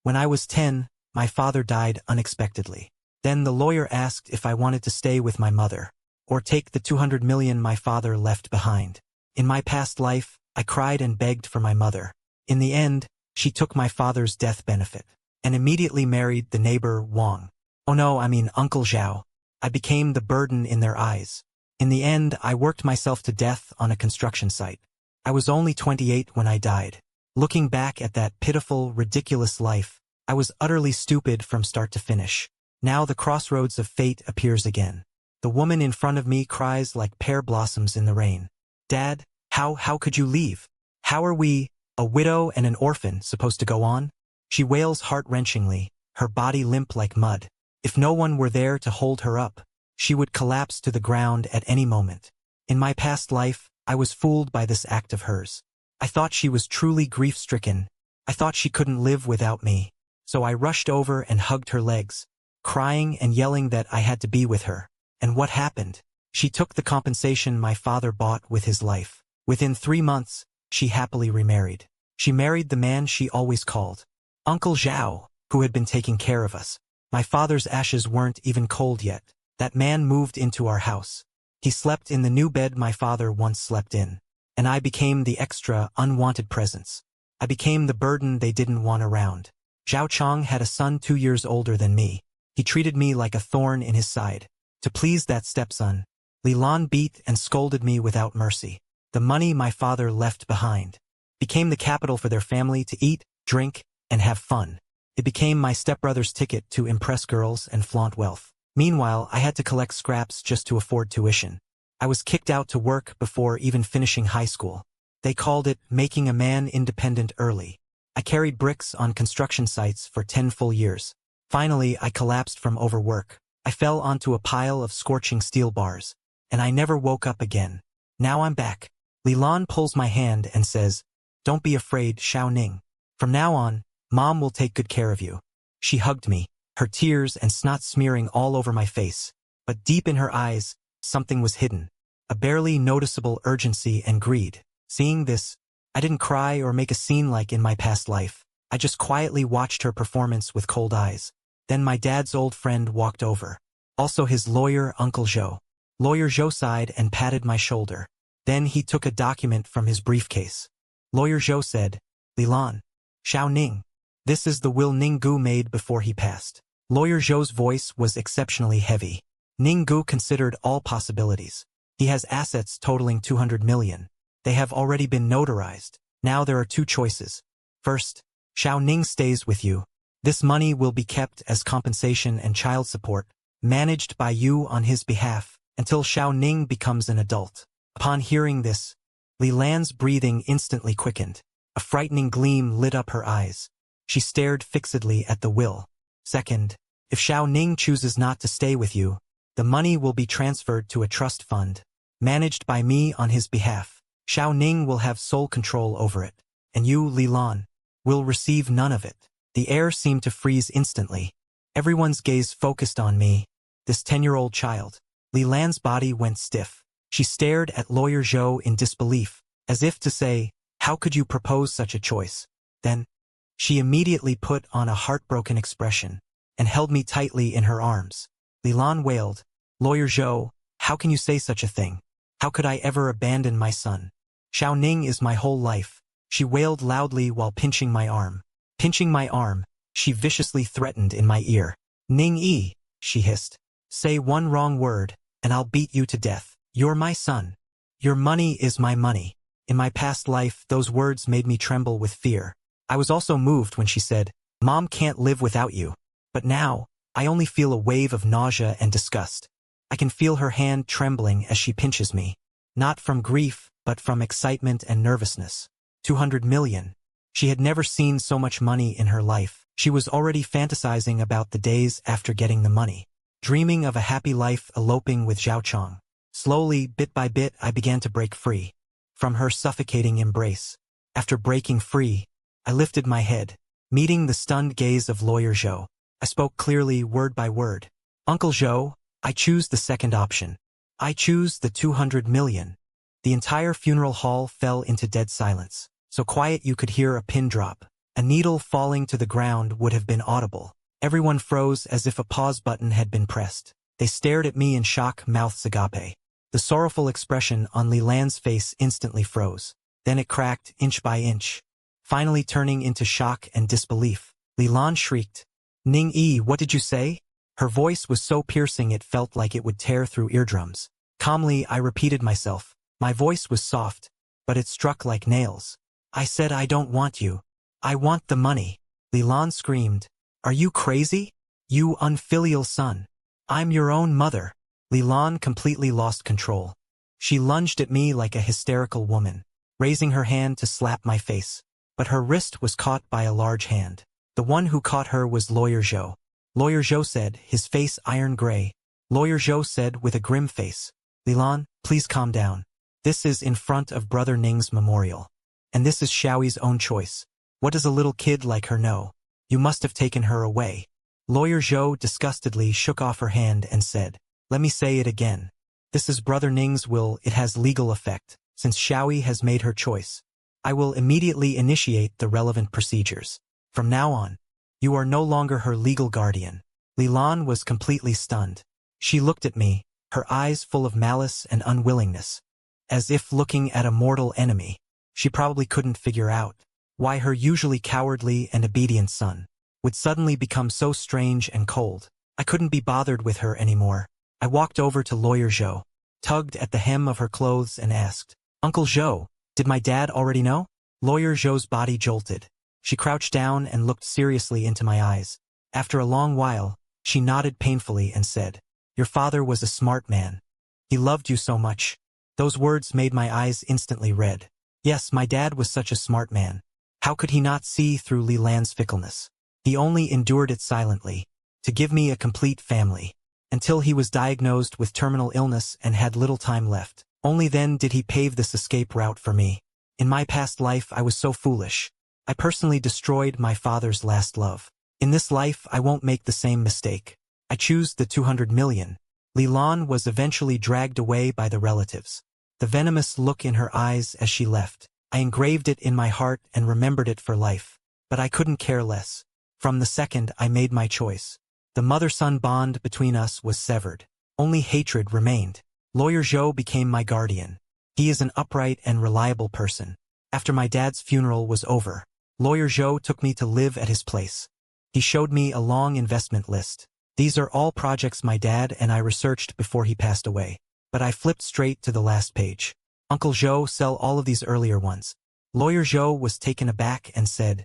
When I was 10, my father died unexpectedly. Then the lawyer asked if I wanted to stay with my mother, or take the 200 million my father left behind. In my past life, I cried and begged for my mother. In the end, she took my father's death benefit, and immediately married the neighbor Wang. Oh no, I mean Uncle Zhao. I became the burden in their eyes. In the end, I worked myself to death on a construction site. I was only 28 when I died. Looking back at that pitiful, ridiculous life, I was utterly stupid from start to finish. Now the crossroads of fate appears again. The woman in front of me cries like pear blossoms in the rain. Dad, how could you leave? How are we, a widow and an orphan, supposed to go on? She wails heart-wrenchingly, her body limp like mud. If no one were there to hold her up, she would collapse to the ground at any moment. In my past life, I was fooled by this act of hers. I thought she was truly grief-stricken. I thought she couldn't live without me. So I rushed over and hugged her legs, crying and yelling that I had to be with her. And what happened? She took the compensation my father bought with his life. Within 3 months, she happily remarried. She married the man she always called Uncle Zhao, who had been taking care of us. My father's ashes weren't even cold yet. That man moved into our house. He slept in the new bed my father once slept in. And I became the extra, unwanted presence. I became the burden they didn't want around. Zhao Chong had a son 2 years older than me. He treated me like a thorn in his side. To please that stepson, Li Lan beat and scolded me without mercy. The money my father left behind became the capital for their family to eat, drink, and have fun. It became my stepbrother's ticket to impress girls and flaunt wealth. Meanwhile, I had to collect scraps just to afford tuition. I was kicked out to work before even finishing high school. They called it making a man independent early. I carried bricks on construction sites for 10 full years. Finally, I collapsed from overwork. I fell onto a pile of scorching steel bars, and I never woke up again. Now I'm back. Li Lan pulls my hand and says, "Don't be afraid, Xiao Ning. From now on, Mom will take good care of you." She hugged me, her tears and snot smearing all over my face. But deep in her eyes, something was hidden. A barely noticeable urgency and greed. Seeing this, I didn't cry or make a scene like in my past life. I just quietly watched her performance with cold eyes. Then my dad's old friend walked over. Also his lawyer, Uncle Zhou. Lawyer Zhou sighed and patted my shoulder. Then he took a document from his briefcase. Lawyer Zhou said, "Li Lan, Xiao Ning. This is the will Ninggu made before he passed." Lawyer Zhou's voice was exceptionally heavy. Ninggu considered all possibilities. He has assets totaling 200 million. They have already been notarized. Now there are 2 choices. First, Xiao Ning stays with you. This money will be kept as compensation and child support, managed by you on his behalf, until Xiao Ning becomes an adult. Upon hearing this, Li Lan's breathing instantly quickened. A frightening gleam lit up her eyes. She stared fixedly at the will. Second, if Xiao Ning chooses not to stay with you, the money will be transferred to a trust fund, managed by me on his behalf. Xiao Ning will have sole control over it, and you, Li Lan, will receive none of it. The air seemed to freeze instantly. Everyone's gaze focused on me, this 10-year-old child. Li Lan's body went stiff. She stared at Lawyer Zhou in disbelief, as if to say, "How could you propose such a choice?" Then, she immediately put on a heartbroken expression, and held me tightly in her arms. Li Lan wailed, "Lawyer Zhou, how can you say such a thing? How could I ever abandon my son? Xiao Ning is my whole life." She wailed loudly while pinching my arm. Pinching my arm, she viciously threatened in my ear. "Ning Yi," she hissed. "Say one wrong word, and I'll beat you to death. You're my son. Your money is my money." In my past life, those words made me tremble with fear. I was also moved when she said, "Mom can't live without you." But now, I only feel a wave of nausea and disgust. I can feel her hand trembling as she pinches me. Not from grief, but from excitement and nervousness. 200 million. She had never seen so much money in her life. She was already fantasizing about the days after getting the money, dreaming of a happy life eloping with Zhao Chong. Slowly, bit by bit, I began to break free from her suffocating embrace. After breaking free, I lifted my head, meeting the stunned gaze of Lawyer Zhou. I spoke clearly, word by word. "Uncle Zhou, I choose the second option. I choose the 200 million. The entire funeral hall fell into dead silence, so quiet you could hear a pin drop. A needle falling to the ground would have been audible. Everyone froze as if a pause button had been pressed. They stared at me in shock, mouths agape. The sorrowful expression on Lilan's face instantly froze. Then it cracked, inch by inch, finally turning into shock and disbelief. Lilan shrieked. Ning-yi, what did you say? Her voice was so piercing it felt like it would tear through eardrums. Calmly, I repeated myself. My voice was soft, but it struck like nails. I said I don't want you. I want the money. Lilan screamed. Are you crazy? You unfilial son. I'm your own mother. Lilan completely lost control. She lunged at me like a hysterical woman, raising her hand to slap my face. But her wrist was caught by a large hand. The one who caught her was Lawyer Zhou. Lawyer Zhou said, his face iron gray. Lawyer Zhou said with a grim face, Lilan, please calm down. This is in front of Brother Ning's memorial. And this is Xiaoyi's own choice. What does a little kid like her know? You must have taken her away. Lawyer Zhou disgustedly shook off her hand and said, let me say it again. This is Brother Ning's will, it has legal effect, since Xiaoyi has made her choice. I will immediately initiate the relevant procedures. From now on, you are no longer her legal guardian. Lilan was completely stunned. She looked at me, her eyes full of malice and unwillingness, as if looking at a mortal enemy. She probably couldn't figure out why her usually cowardly and obedient son would suddenly become so strange and cold. I couldn't be bothered with her anymore. I walked over to Lawyer Zhou, tugged at the hem of her clothes and asked, Uncle Zhou, did my dad already know? Lawyer Zhou's body jolted. She crouched down and looked seriously into my eyes. After a long while, she nodded painfully and said, your father was a smart man. He loved you so much. Those words made my eyes instantly red. Yes, my dad was such a smart man. How could he not see through Lilan's fickleness? He only endured it silently, to give me a complete family, until he was diagnosed with terminal illness and had little time left. Only then did he pave this escape route for me. In my past life I was so foolish. I personally destroyed my father's last love. In this life I won't make the same mistake. I choose the 200 million. Lilan was eventually dragged away by the relatives. The venomous look in her eyes as she left. I engraved it in my heart and remembered it for life. But I couldn't care less. From the second I made my choice, the mother-son bond between us was severed. Only hatred remained. Lawyer Zhou became my guardian. He is an upright and reliable person. After my dad's funeral was over, Lawyer Zhou took me to live at his place. He showed me a long investment list. These are all projects my dad and I researched before he passed away. But I flipped straight to the last page. Uncle Zhou, sell all of these earlier ones. Lawyer Zhou was taken aback and said,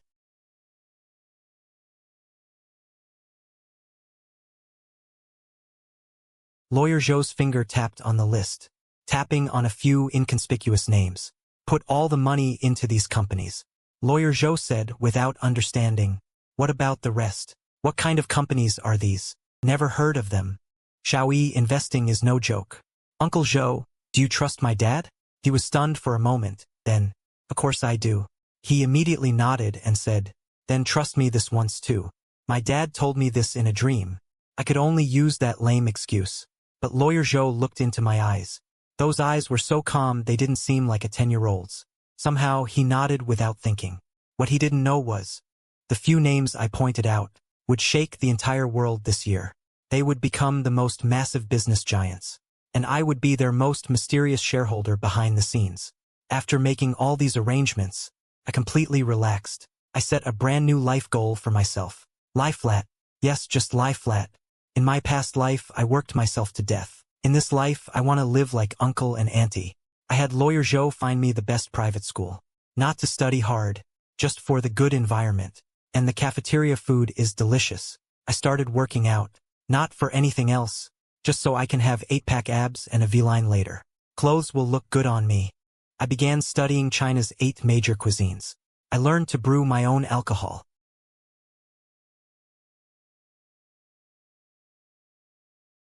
Lawyer Zhou's finger tapped on the list, tapping on a few inconspicuous names. Put all the money into these companies. Lawyer Zhou said without understanding. What about the rest? What kind of companies are these? Never heard of them. Xiaoyi, investing is no joke. Uncle Zhou, do you trust my dad? He was stunned for a moment, then, of course I do. He immediately nodded and said, then trust me this once too. My dad told me this in a dream. I could only use that lame excuse. But Lawyer Zhou looked into my eyes. Those eyes were so calm they didn't seem like a 10-year-old's. Somehow he nodded without thinking. What he didn't know was, the few names I pointed out would shake the entire world this year. They would become the most massive business giants. And I would be their most mysterious shareholder behind the scenes. After making all these arrangements, I completely relaxed. I set a brand new life goal for myself. Lie flat. Yes, just lie flat. In my past life, I worked myself to death. In this life, I want to live like uncle and auntie. I had Lawyer Zhou find me the best private school. Not to study hard, just for the good environment. And the cafeteria food is delicious. I started working out, not for anything else, just so I can have 8-pack abs and a V-line later. Clothes will look good on me. I began studying China's 8 major cuisines. I learned to brew my own alcohol.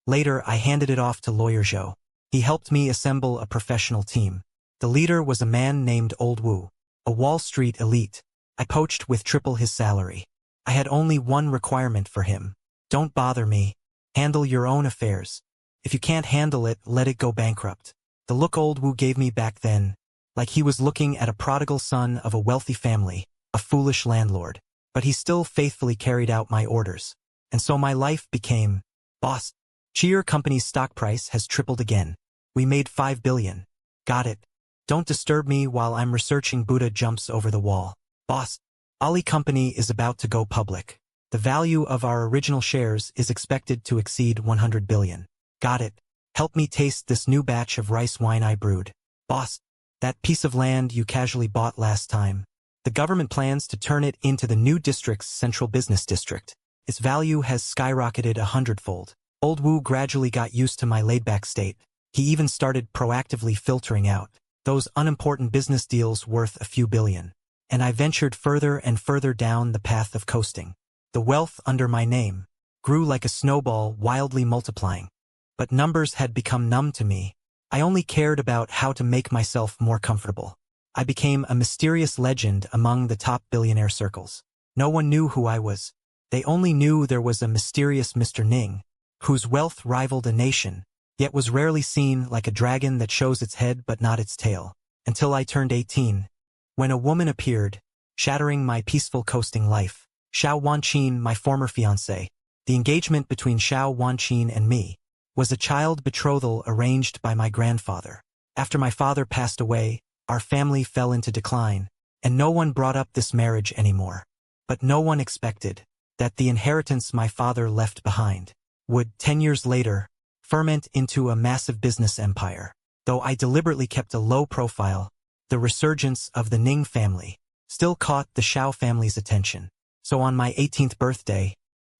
Later, I handed it off to Lawyer Zhou. He helped me assemble a professional team. The leader was a man named Old Wu, a Wall Street elite. I poached with triple his salary. I had only one requirement for him. Don't bother me. Handle your own affairs. If you can't handle it, let it go bankrupt. The look Old Wu gave me back then, like he was looking at a prodigal son of a wealthy family, a foolish landlord. but he still faithfully carried out my orders. And so my life became, boss. Cheer company's stock price has tripled again. We made 5 billion. Got it. Don't disturb me while I'm researching. Buddha jumps over the wall. Boss. Ali company is about to go public. The value of our original shares is expected to exceed 100 billion. Got it. Help me taste this new batch of rice wine I brewed. Boss. That piece of land you casually bought last time. The government plans to turn it into the new district's central business district. Its value has skyrocketed 100-fold. Old Wu gradually got used to my laid-back state. He even started proactively filtering out those unimportant business deals worth a few billion. And I ventured further and further down the path of coasting. The wealth under my name grew like a snowball, wildly multiplying. But numbers had become numb to me. I only cared about how to make myself more comfortable. I became a mysterious legend among the top billionaire circles. No one knew who I was. They only knew there was a mysterious Mr. Ning, whose wealth rivaled a nation, yet was rarely seen, like a dragon that shows its head but not its tail. Until I turned 18, when a woman appeared, shattering my peaceful coasting life. Xiao Wanqin, my former fiancé. The engagement between Xiao Wanqin and me was a child betrothal arranged by my grandfather. After my father passed away, our family fell into decline, and no one brought up this marriage anymore. But no one expected that the inheritance my father left behind would, 10 years later, ferment into a massive business empire. Though I deliberately kept a low profile, the resurgence of the Ning family still caught the Xiao family's attention. So on my 18th birthday,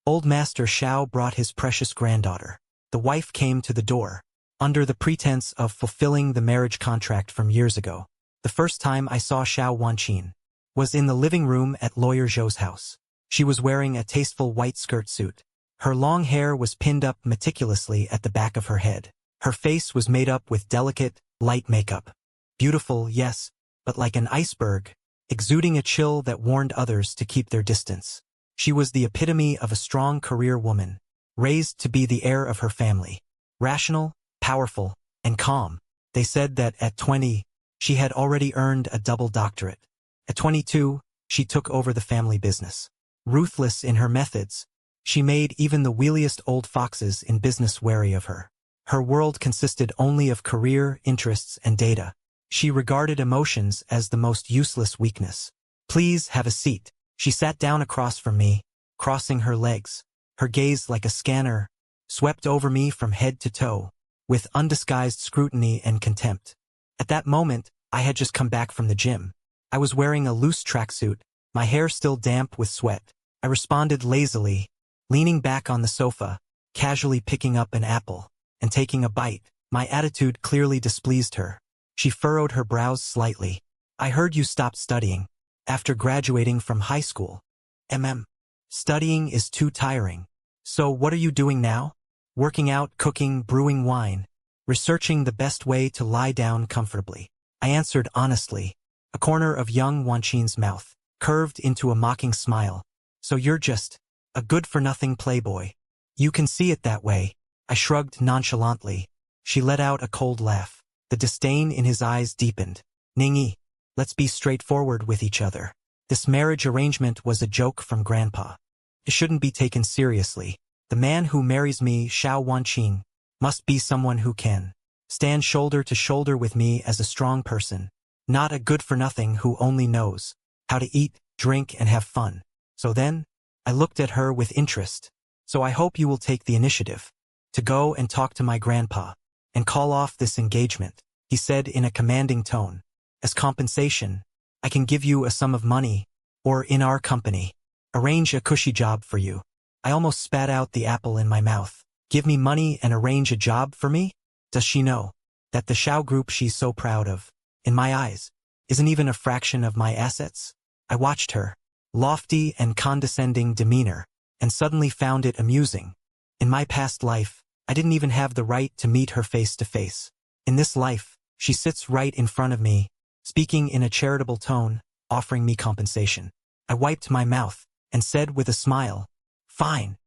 old Master Xiao brought his precious granddaughter. The wife came to the door, under the pretense of fulfilling the marriage contract from years ago. The first time I saw Xiao Wanqin was in the living room at Lawyer Zhou's house. She was wearing a tasteful white skirt suit. Her long hair was pinned up meticulously at the back of her head. Her face was made up with delicate, light makeup. Beautiful, yes, but like an iceberg, exuding a chill that warned others to keep their distance. She was the epitome of a strong career woman, raised to be the heir of her family. Rational, powerful, and calm. They said that at 20, she had already earned a double doctorate. At 22, she took over the family business. Ruthless in her methods, she made even the wiliest old foxes in business wary of her. Her world consisted only of career, interests, and data. She regarded emotions as the most useless weakness. Please have a seat. She sat down across from me, crossing her legs. Her gaze, like a scanner, swept over me from head to toe, with undisguised scrutiny and contempt. At that moment, I had just come back from the gym. I was wearing a loose tracksuit, my hair still damp with sweat. I responded lazily, leaning back on the sofa, casually picking up an apple and taking a bite. My attitude clearly displeased her. She furrowed her brows slightly. I heard you stopped studying after graduating from high school. Studying is too tiring. So what are you doing now? Working out, cooking, brewing wine, researching the best way to lie down comfortably. I answered honestly. A corner of young Wanqin's mouth curved into a mocking smile. So you're just a good-for-nothing playboy. You can see it that way. I shrugged nonchalantly. She let out a cold laugh. The disdain in his eyes deepened. Ningyi, let's be straightforward with each other. This marriage arrangement was a joke from Grandpa. It shouldn't be taken seriously. The man who marries me, Xiao Wanqin, must be someone who can stand shoulder to shoulder with me as a strong person, not a good-for-nothing who only knows how to eat, drink, and have fun. So then, I looked at her with interest. So I hope you will take the initiative to go and talk to my grandpa and call off this engagement, he said in a commanding tone. As compensation, I can give you a sum of money, or in our company, arrange a cushy job for you. I almost spat out the apple in my mouth. Give me money and arrange a job for me? Does she know that the Xiao group she's so proud of, in my eyes, isn't even a fraction of my assets? I watched her lofty and condescending demeanor, and suddenly found it amusing. In my past life, I didn't even have the right to meet her face to face. In this life, she sits right in front of me, speaking in a charitable tone, offering me compensation. I wiped my mouth and said with a smile, "Fine."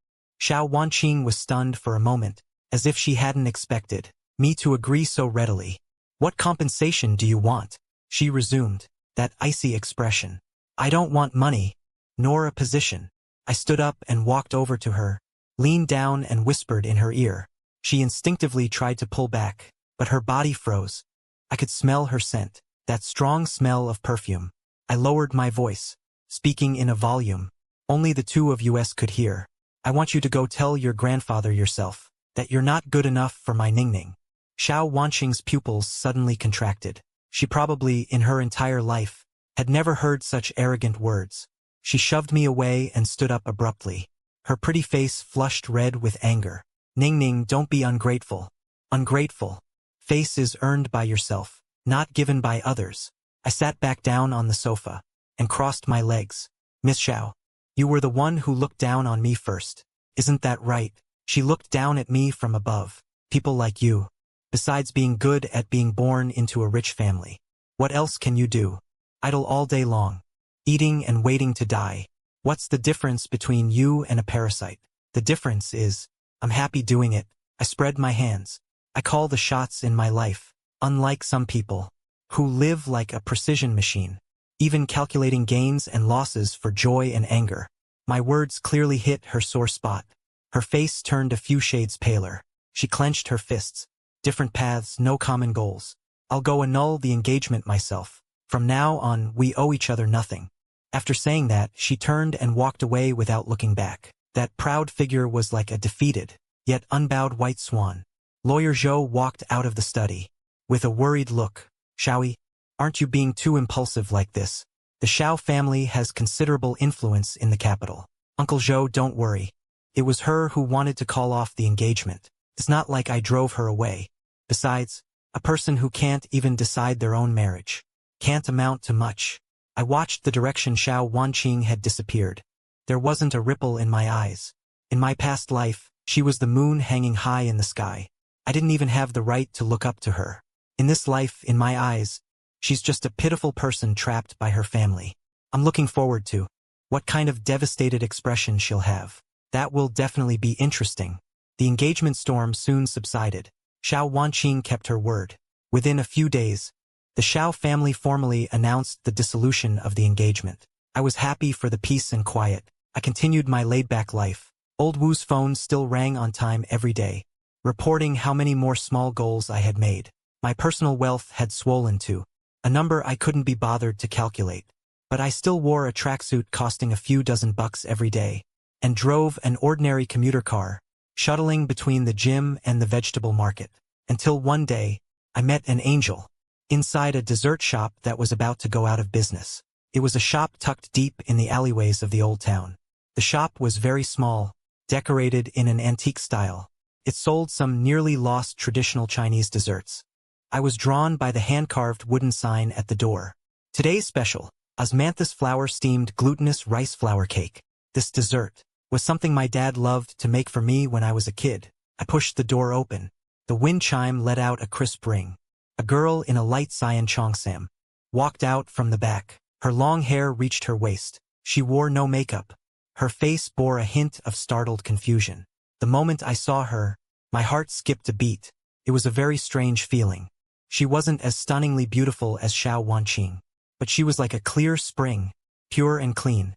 Xiao Wanqing was stunned for a moment, as if she hadn't expected me to agree so readily. "What compensation do you want?" she resumed, that icy expression. "I don't want money. nor a position. I stood up and walked over to her, leaned down and whispered in her ear. She instinctively tried to pull back, but her body froze. I could smell her scent, that strong smell of perfume. I lowered my voice, speaking in a volume only the two of us could hear. I want you to go tell your grandfather yourself that you're not good enough for my Ningning. Xiao Wanqing's pupils suddenly contracted. She probably, in her entire life, had never heard such arrogant words. She shoved me away and stood up abruptly. Her pretty face flushed red with anger. Ningning, don't be ungrateful. Ungrateful. Face is earned by yourself, not given by others. I sat back down on the sofa and crossed my legs. Miss Xiao, you were the one who looked down on me first. Isn't that right? She looked down at me from above. People like you. Besides being good at being born into a rich family, what else can you do? Idle all day long, eating and waiting to die. What's the difference between you and a parasite? The difference is, I'm happy doing it. I spread my hands. I call the shots in my life, unlike some people who live like a precision machine, even calculating gains and losses for joy and anger. My words clearly hit her sore spot. Her face turned a few shades paler. She clenched her fists. Different paths, no common goals. I'll go annul the engagement myself. From now on, we owe each other nothing. After saying that, she turned and walked away without looking back. That proud figure was like a defeated, yet unbowed white swan. Lawyer Zhou walked out of the study with a worried look. Xiaoyi, aren't you being too impulsive like this? The Xiao family has considerable influence in the capital. Uncle Zhou, don't worry. It was her who wanted to call off the engagement. It's not like I drove her away. Besides, a person who can't even decide their own marriage can't amount to much. I watched the direction Xiao Wanqing had disappeared. There wasn't a ripple in my eyes. In my past life, she was the moon hanging high in the sky. I didn't even have the right to look up to her. In this life, in my eyes, she's just a pitiful person trapped by her family. I'm looking forward to what kind of devastated expression she'll have. That will definitely be interesting. The engagement storm soon subsided. Xiao Wanqing kept her word. Within a few days, the Xiao family formally announced the dissolution of the engagement. I was happy for the peace and quiet. I continued my laid-back life. Old Wu's phone still rang on time every day, reporting how many more small goals I had made. My personal wealth had swollen to a number I couldn't be bothered to calculate. But I still wore a tracksuit costing a few dozen bucks every day, and drove an ordinary commuter car, shuttling between the gym and the vegetable market, until one day, I met an angel inside a dessert shop that was about to go out of business. It was a shop tucked deep in the alleyways of the old town. The shop was very small, decorated in an antique style. It sold some nearly lost traditional Chinese desserts. I was drawn by the hand-carved wooden sign at the door. Today's special, osmanthus flour steamed glutinous rice flour cake. This dessert was something my dad loved to make for me when I was a kid. I pushed the door open. The wind chime let out a crisp ring. A girl in a light cyan cheongsam walked out from the back. Her long hair reached her waist. She wore no makeup. Her face bore a hint of startled confusion. The moment I saw her, my heart skipped a beat. It was a very strange feeling. She wasn't as stunningly beautiful as Xiao Wanqing, but she was like a clear spring, pure and clean.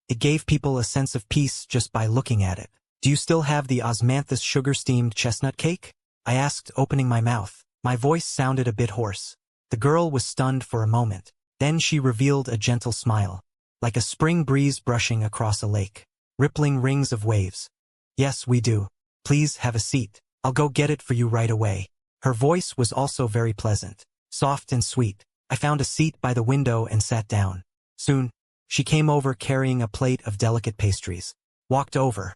It gave people a sense of peace just by looking at it. Do you still have the osmanthus sugar-steamed chestnut cake? I asked, opening my mouth. My voice sounded a bit hoarse. The girl was stunned for a moment. Then she revealed a gentle smile, like a spring breeze brushing across a lake. Rippling rings of waves. Yes, we do. Please have a seat. I'll go get it for you right away. Her voice was also very pleasant, soft and sweet. I found a seat by the window and sat down. Soon, she came over carrying a plate of delicate pastries, walked over,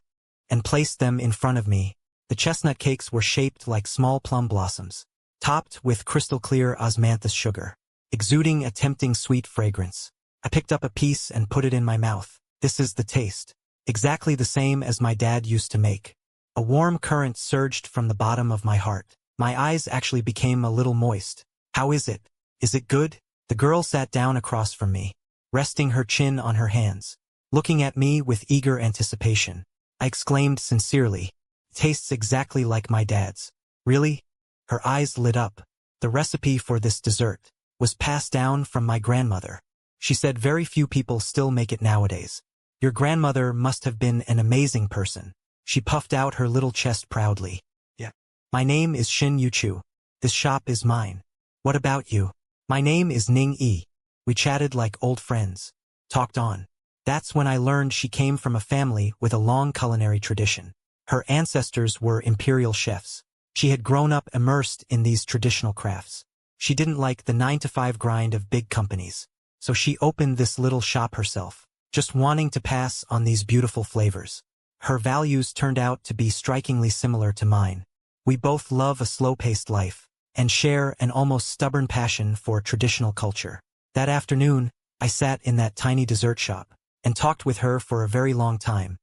and placed them in front of me. The chestnut cakes were shaped like small plum blossoms, topped with crystal-clear osmanthus sugar, exuding a tempting sweet fragrance. I picked up a piece and put it in my mouth. This is the taste. Exactly the same as my dad used to make. A warm current surged from the bottom of my heart. My eyes actually became a little moist. How is it? Is it good? The girl sat down across from me, resting her chin on her hands, looking at me with eager anticipation. I exclaimed sincerely, "Tastes exactly like my dad's." Really? Her eyes lit up. The recipe for this dessert was passed down from my grandmother. She said very few people still make it nowadays. Your grandmother must have been an amazing person. She puffed out her little chest proudly. Yeah. My name is Shin Yuchu. This shop is mine. What about you? My name is Ning Yi. We chatted like old friends. Talked on. That's when I learned she came from a family with a long culinary tradition. Her ancestors were imperial chefs. She had grown up immersed in these traditional crafts. She didn't like the 9-to-5 grind of big companies. So she opened this little shop herself, just wanting to pass on these beautiful flavors. Her values turned out to be strikingly similar to mine. We both love a slow-paced life and share an almost stubborn passion for traditional culture. That afternoon, I sat in that tiny dessert shop and talked with her for a very long time.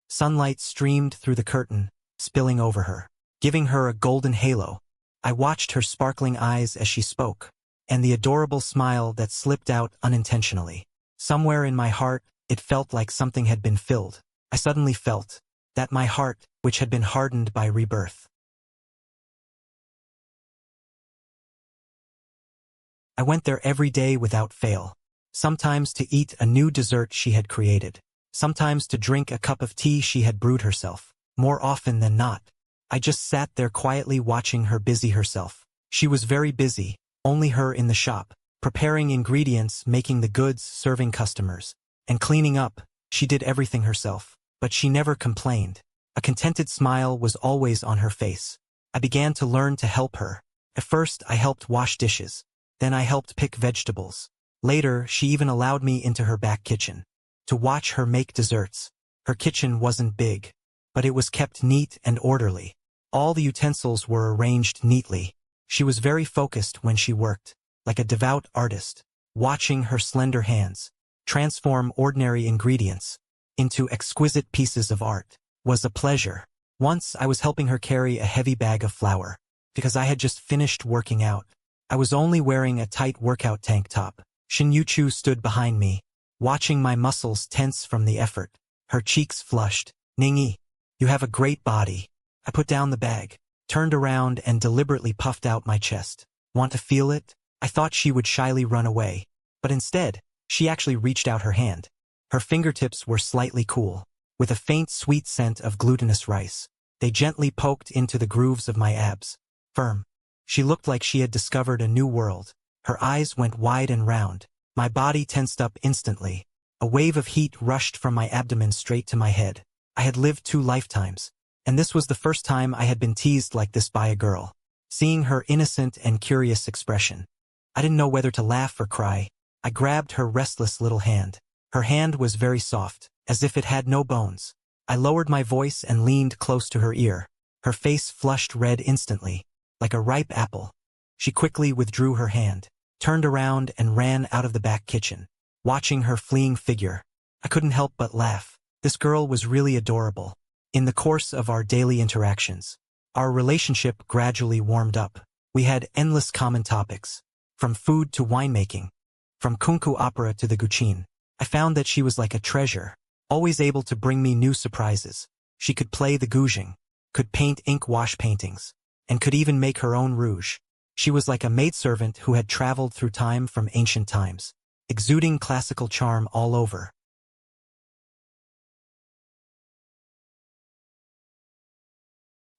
Sunlight streamed through the curtain, spilling over her, giving her a golden halo. I watched her sparkling eyes as she spoke, and the adorable smile that slipped out unintentionally. Somewhere in my heart, it felt like something had been filled. I suddenly felt that my heart, which had been hardened by rebirth. I went there every day without fail, sometimes to eat a new dessert she had created, sometimes to drink a cup of tea she had brewed herself. More often than not, I just sat there quietly watching her busy herself. She was very busy, only her in the shop, preparing ingredients, making the goods, serving customers, and cleaning up. She did everything herself, but she never complained. A contented smile was always on her face. I began to learn to help her. At first, I helped wash dishes. Then I helped pick vegetables. Later, she even allowed me into her back kitchen to watch her make desserts. Her kitchen wasn't big, but it was kept neat and orderly. All the utensils were arranged neatly. She was very focused when she worked, like a devout artist. Watching her slender hands transform ordinary ingredients into exquisite pieces of art was a pleasure. Once I was helping her carry a heavy bag of flour because I had just finished working out. I was only wearing a tight workout tank top. Shin Yuchu stood behind me, watching my muscles tense from the effort. Her cheeks flushed. Ningyi, you have a great body. I put down the bag, turned around and deliberately puffed out my chest. Want to feel it? I thought she would shyly run away, but instead, she actually reached out her hand. Her fingertips were slightly cool, with a faint sweet scent of glutinous rice. They gently poked into the grooves of my abs. Firm. She looked like she had discovered a new world. Her eyes went wide and round. My body tensed up instantly. A wave of heat rushed from my abdomen straight to my head. I had lived 2 lifetimes, and this was the first time I had been teased like this by a girl. Seeing her innocent and curious expression, I didn't know whether to laugh or cry. I grabbed her restless little hand. Her hand was very soft, as if it had no bones. I lowered my voice and leaned close to her ear. Her face flushed red instantly, like a ripe apple. She quickly withdrew her hand, turned around and ran out of the back kitchen. Watching her fleeing figure, I couldn't help but laugh. This girl was really adorable. In the course of our daily interactions, our relationship gradually warmed up. We had endless common topics, from food to winemaking, from kunku opera to the guqin. I found that she was like a treasure, always able to bring me new surprises. She could play the guzheng, could paint ink wash paintings, and could even make her own rouge. She was like a maidservant who had traveled through time from ancient times, exuding classical charm all over.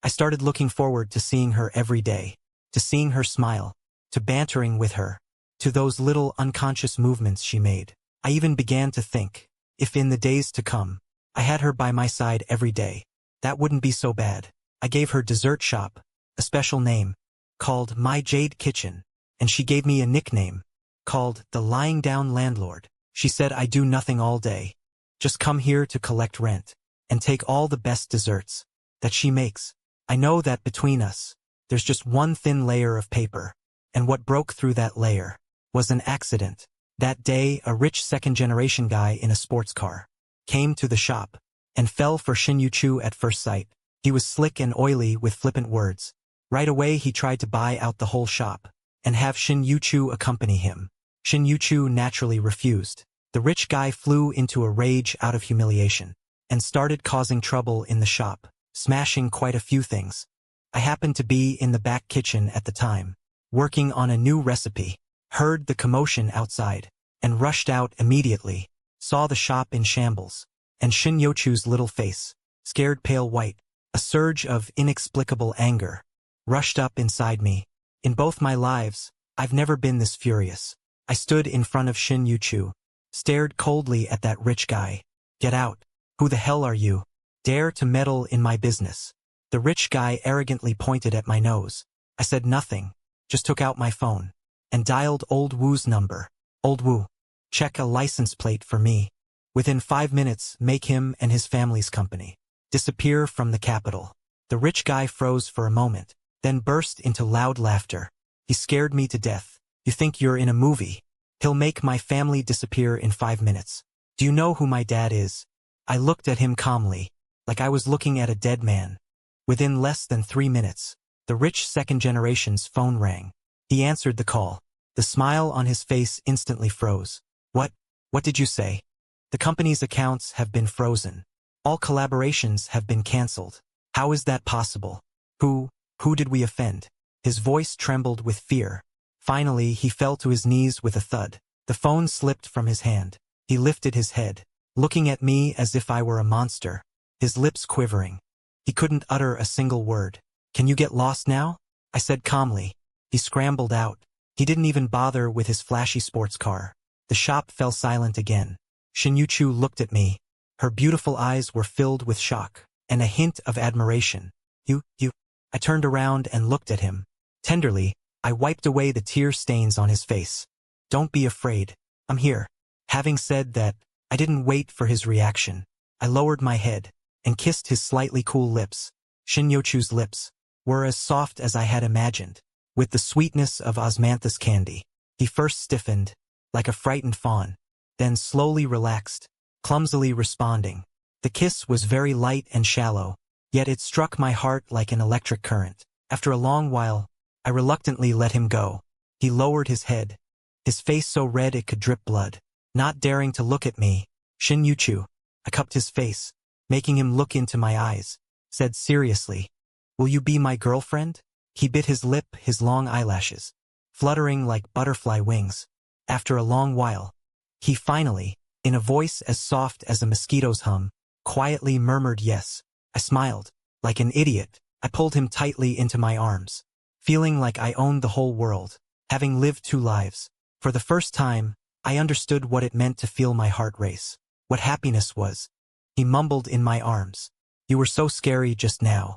I started looking forward to seeing her every day, to seeing her smile, to bantering with her, to those little unconscious movements she made. I even began to think, if in the days to come, I had her by my side every day, that wouldn't be so bad. I gave her dessert shop a special name, called My Jade Kitchen, and she gave me a nickname, called the Lying Down Landlord. She said I do nothing all day, just come here to collect rent, and take all the best desserts that she makes. I know that between us, there's just one thin layer of paper, and what broke through that layer was an accident. That day, a rich second-generation guy in a sports car came to the shop and fell for Shin Yuchu at first sight. He was slick and oily with flippant words. Right away he tried to buy out the whole shop and have Shin Yuchu accompany him. Shin Yuchu naturally refused. The rich guy flew into a rage out of humiliation and started causing trouble in the shop, smashing quite a few things. I happened to be in the back kitchen at the time, working on a new recipe, heard the commotion outside, and rushed out immediately, saw the shop in shambles, and Shin Yochu's little face, scared pale white. A surge of inexplicable anger rushed up inside me. In both my lives, I've never been this furious. I stood in front of Shin Yuchu, stared coldly at that rich guy. Get out. Who the hell are you? Dare to meddle in my business. The rich guy arrogantly pointed at my nose. I said nothing, just took out my phone and dialed Old Wu's number. Old Wu, check a license plate for me. Within 5 minutes, make him and his family's company disappear from the capital. The rich guy froze for a moment, then burst into loud laughter. He scared me to death. You think you're in a movie? He'll make my family disappear in 5 minutes. Do you know who my dad is? I looked at him calmly, like I was looking at a dead man. Within less than 3 minutes, the rich second generation's phone rang. He answered the call. The smile on his face instantly froze. What did you say? The company's accounts have been frozen. All collaborations have been cancelled. How is that possible? Who did we offend? His voice trembled with fear. Finally, he fell to his knees with a thud. The phone slipped from his hand. He lifted his head, looking at me as if I were a monster, his lips quivering. He couldn't utter a single word. Can you get lost now? I said calmly. He scrambled out. He didn't even bother with his flashy sports car. The shop fell silent again. Shin Yuchu looked at me. Her beautiful eyes were filled with shock and a hint of admiration. You. I turned around and looked at him. Tenderly, I wiped away the tear stains on his face. Don't be afraid. I'm here. Having said that, I didn't wait for his reaction. I lowered my head and kissed his slightly cool lips. Shin Yochu's lips were as soft as I had imagined, with the sweetness of osmanthus candy. He first stiffened, like a frightened fawn, then slowly relaxed, clumsily responding. The kiss was very light and shallow, yet it struck my heart like an electric current. After a long while, I reluctantly let him go. He lowered his head, his face so red it could drip blood. Not daring to look at me, Shin Yuchu, I cupped his face, making him look into my eyes, said seriously, "Will you be my girlfriend?" He bit his lip, his long eyelashes fluttering like butterfly wings. After a long while, he finally, in a voice as soft as a mosquito's hum, quietly murmured yes. I smiled. Like an idiot, I pulled him tightly into my arms, feeling like I owned the whole world. Having lived 2 lives, for the first time, I understood what it meant to feel my heart race, what happiness was. He mumbled in my arms. You were so scary just now.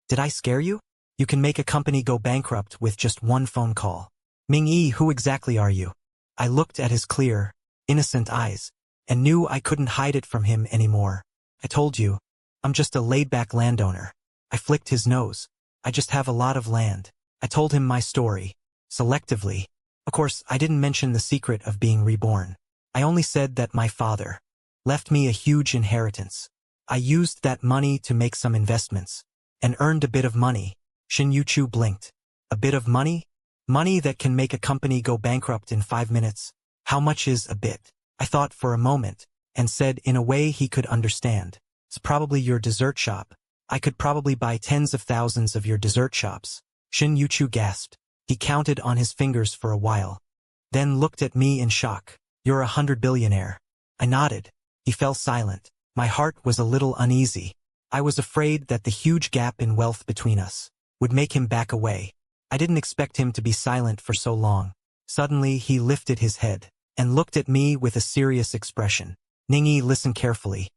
Did I scare you? You can make a company go bankrupt with just 1 phone call. Ming-Yi, who exactly are you? I looked at his clear, innocent eyes, and knew I couldn't hide it from him anymore. I told you, I'm just a laid-back landowner. I flicked his nose. I just have a lot of land. I told him my story, selectively. Of course, I didn't mention the secret of being reborn. I only said that my father left me a huge inheritance. I used that money to make some investments, and earned a bit of money. Shin Yuchu blinked. A bit of money? Money that can make a company go bankrupt in 5 minutes. How much is a bit? I thought for a moment, and said in a way he could understand. It's probably your dessert shop. I could probably buy tens of thousands of your dessert shops. Shin Yuchu gasped. He counted on his fingers for a while, then looked at me in shock. You're 100 billionaire. I nodded. He fell silent. My heart was a little uneasy. I was afraid that the huge gap in wealth between us would make him back away. I didn't expect him to be silent for so long. Suddenly he lifted his head and looked at me with a serious expression. Ningyi, listen carefully.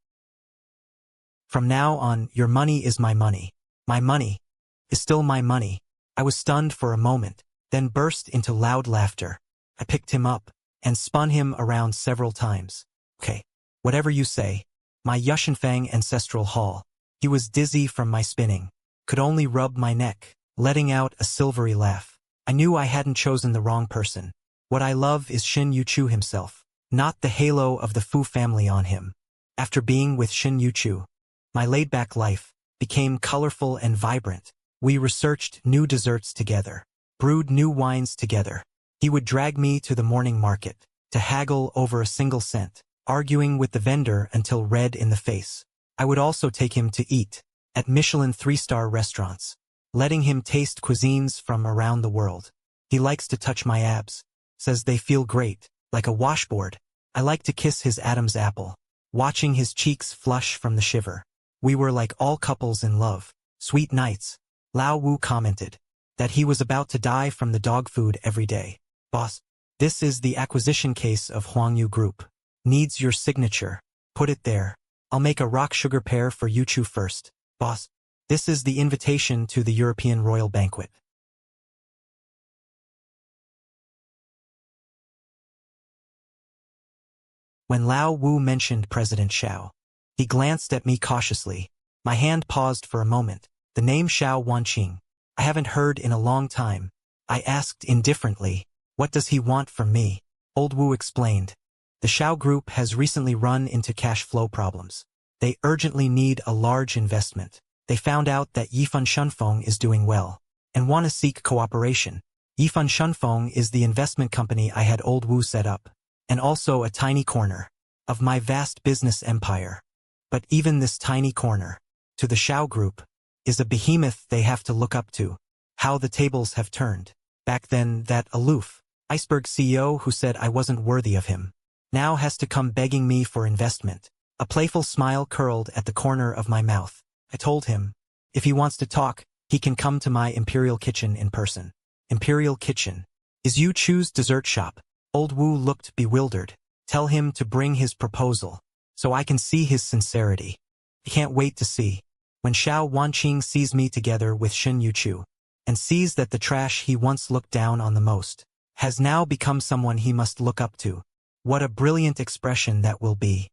From now on, your money is my money. My money is still my money. I was stunned for a moment, then burst into loud laughter. I picked him up and spun him around several times. Okay, whatever you say. My Yushinfang ancestral hall. He was dizzy from my spinning, could only rub my neck, letting out a silvery laugh. I knew I hadn't chosen the wrong person. What I love is Shin Yuchu himself, not the halo of the Fu family on him. After being with Shin Yuchu, my laid-back life became colorful and vibrant. We researched new desserts together, brewed new wines together. He would drag me to the morning market to haggle over a single cent, arguing with the vendor until red in the face. I would also take him to eat at Michelin 3-star restaurants, letting him taste cuisines from around the world. He likes to touch my abs, says they feel great, like a washboard. I like to kiss his Adam's apple, watching his cheeks flush from the shiver. We were like all couples in love. Sweet nights. Lao Wu commented that he was about to die from the dog food every day. Boss, this is the acquisition case of Huangyu Group. Needs your signature. Put it there. I'll make a rock sugar pear for Yuchu first. Boss, this is the invitation to the European Royal Banquet. When Lao Wu mentioned President Xiao, he glanced at me cautiously. My hand paused for a moment. The name Xiao Wanqing. I haven't heard in a long time. I asked indifferently, what does he want from me? Old Wu explained. The Xiao Group has recently run into cash flow problems. They urgently need a large investment. They found out that Yifan Shunfeng is doing well and want to seek cooperation. Yifan Shunfeng is the investment company I had Old Wu set up, and also a tiny corner of my vast business empire. But even this tiny corner, to the Xiao Group, is a behemoth they have to look up to. How the tables have turned. Back then, that aloof, iceberg CEO who said I wasn't worthy of him, now has to come begging me for investment. A playful smile curled at the corner of my mouth. I told him, if he wants to talk, he can come to my Imperial Kitchen in person. Imperial Kitchen is Yu Chu's dessert shop. Old Wu looked bewildered. Tell him to bring his proposal, so I can see his sincerity. I can't wait to see. When Xiao Wanqing sees me together with Shen Yuchu, and sees that the trash he once looked down on the most has now become someone he must look up to, what a brilliant expression that will be.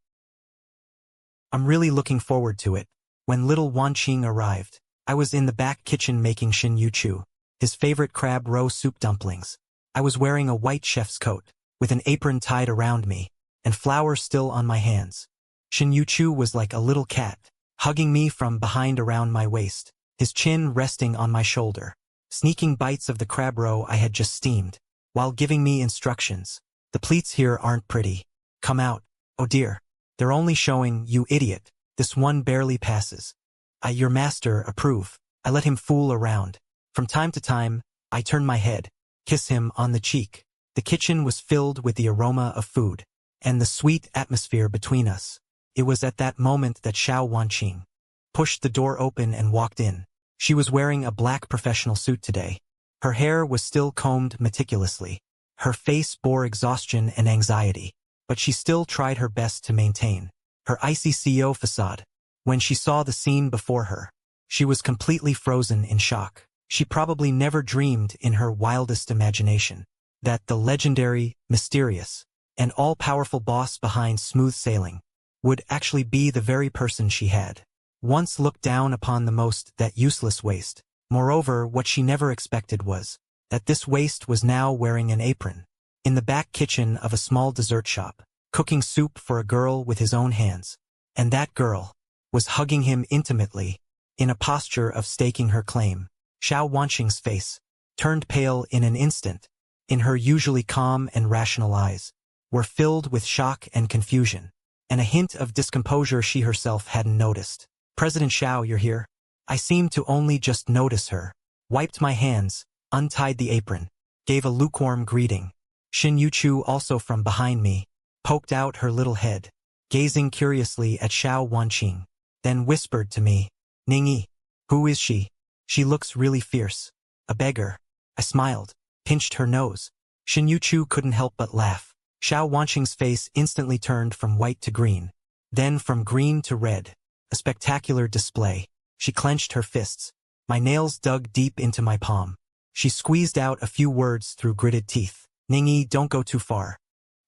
I'm really looking forward to it. When little Wanqing arrived, I was in the back kitchen making Shen Yuchu his favorite crab roe soup dumplings. I was wearing a white chef's coat, with an apron tied around me, and flour still on my hands. Shen Yuchu was like a little cat, hugging me from behind around my waist, his chin resting on my shoulder, sneaking bites of the crab roe I had just steamed, while giving me instructions. The pleats here aren't pretty. Come out. Oh dear. They're only showing, you idiot. This one barely passes. Your master, approve. I let him fool around. From time to time, I turn my head, kiss him on the cheek. The kitchen was filled with the aroma of food, and the sweet atmosphere between us. It was at that moment that Xiao Wanqing pushed the door open and walked in. She was wearing a black professional suit today. Her hair was still combed meticulously. Her face bore exhaustion and anxiety, but she still tried her best to maintain her icy CEO facade. When she saw the scene before her, she was completely frozen in shock. She probably never dreamed in her wildest imagination that the legendary, mysterious, and all-powerful boss behind smooth sailing would actually be the very person she had once looked down upon the most that useless waste. Moreover, what she never expected was that this waste was now wearing an apron in the back kitchen of a small dessert shop, cooking soup for a girl with his own hands. And that girl was hugging him intimately, in a posture of staking her claim. Xiao Wanqing's face turned pale in an instant. In her usually calm and rational eyes were filled with shock and confusion, and a hint of discomposure she herself hadn't noticed. President Xiao, you're here? I seemed to only just notice her. Wiped my hands, untied the apron, gave a lukewarm greeting. Shen Yuchu, also from behind me, poked out her little head, gazing curiously at Xiao Wanqing, then whispered to me, Ningyi, who is she? She looks really fierce. A beggar. I smiled, pinched her nose. Shen Yuchu couldn't help but laugh. Xiao Wanqing's face instantly turned from white to green, then from green to red. A spectacular display. She clenched her fists. My nails dug deep into my palm. She squeezed out a few words through gritted teeth. Ningyi, don't go too far.